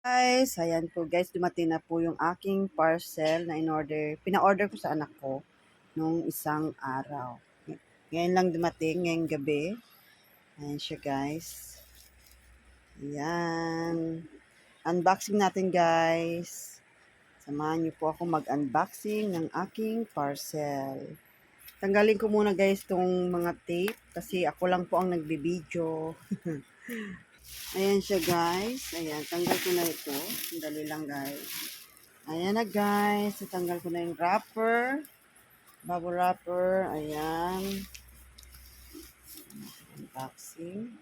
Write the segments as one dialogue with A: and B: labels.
A: Guys, ayan po guys, dumating na po yung aking parcel na pina-order ko sa anak ko nung isang araw. Ngayon lang dumating, ngayong gabi. Ayan siya guys. Ayan. Unboxing natin guys. Samahan niyo po ako mag-unboxing ng aking parcel. Tanggalin ko muna guys tong mga tape kasi ako lang po ang nagbi-video. Ayan siya guys. Ayan, tanggal ko na ito. Dali lang guys. Ayan na guys. Natanggal ko na yung wrapper. Bubble wrapper. Ayan. Unboxing.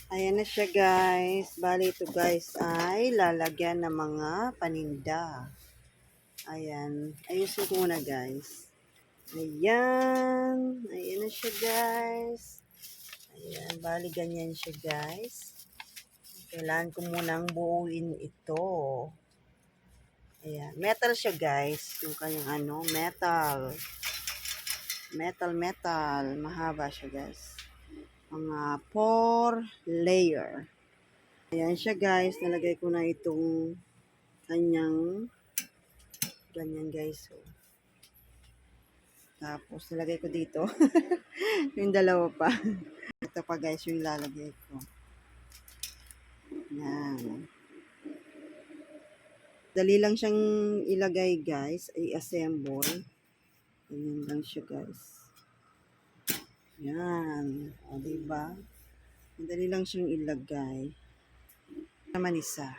A: Ayan na siya guys. Bali ito guys ay lalagyan ng mga paninda. Ayan. Ayusin ko muna guys. Ayan. Ayan na siya guys. Ayan. Bali ganyan siya guys. Kailangan ko munang buuin ito. Ayan. Metal siya guys. Yung kanyang metal. Metal. Mahaba siya guys. Mga 4 layer. Ayan siya guys. Nalagay ko na itong kanyang ganyan guys. So, tapos nalagay ko dito. Yung dalawa pa. Ito pa guys yung lalagay ko. Ayan. Dali lang siyang ilagay guys. I-assemble. Ganyan lang siya guys. Yan. O, diba? Madali lang siyang ilagay. Naman isa.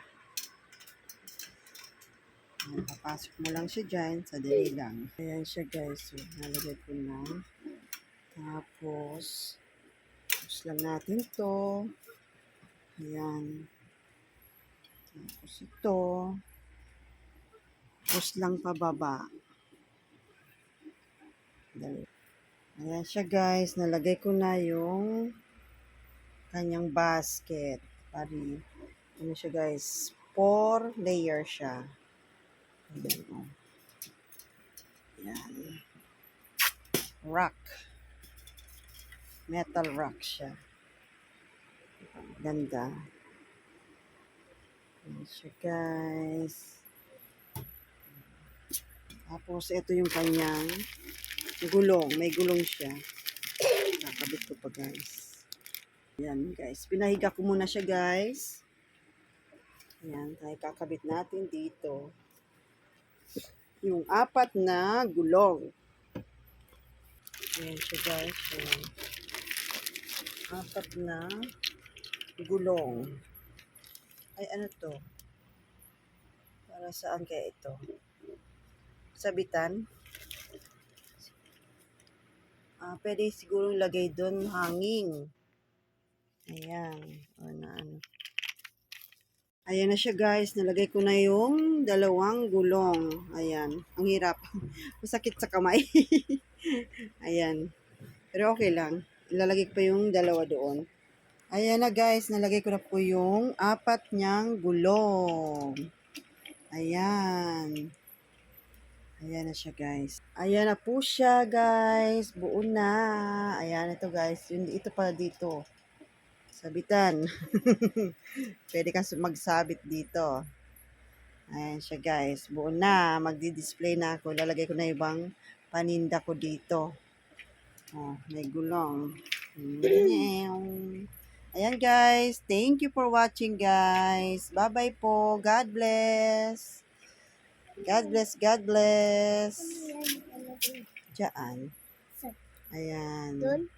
A: Yan, papasok mo lang siya dyan. Sadali lang. Ayan siya guys. So, nalagay ko na. Tapos, push lang natin to. Ayan. Tapos ito. Push lang pababa. Dali. Ayan siya guys. Nalagay ko na yung kanyang basket. Pari. Ano siya guys? 4 layer siya. Ayan o. Ayan. Rock. Metal rock siya. Ganda. Ayan siya guys. Tapos ito yung kanyang gulong. May gulong siya. Kakabit ko pa guys. Ayan guys. Pinahiga ko muna siya guys. Ayan. Tayo kakabit natin dito. Yung 4 na gulong. Ayan siya guys. Ayan. 4 na gulong. Ay ano to? Para saan kaya ito? Sabitan? Pwede siguro ilagay doon hanging. Ayan. O na ano. Ayan na siya guys. Nalagay ko na yung 2 gulong. Ayan. Ang hirap. Masakit sa kamay. Ayan. Pero okay lang. Ilalagay ko pa yung 2 doon. Ayan na guys. Nalagay ko na po yung 4 niyang gulong. Ayan. Ayan na siya guys. Ayan na po siya guys. Buo na. Ayan ito guys. Ito pa dito. Sabitan. Pwede ka magsabit dito. Ayan siya guys. Buo na. Magdi-display na ako. Lalagay ko na ibang paninda ko dito. Oh, may gulong. Ayan guys. Thank you for watching guys. Bye-bye po. God bless. God bless, God bless. Diyan. Ayan.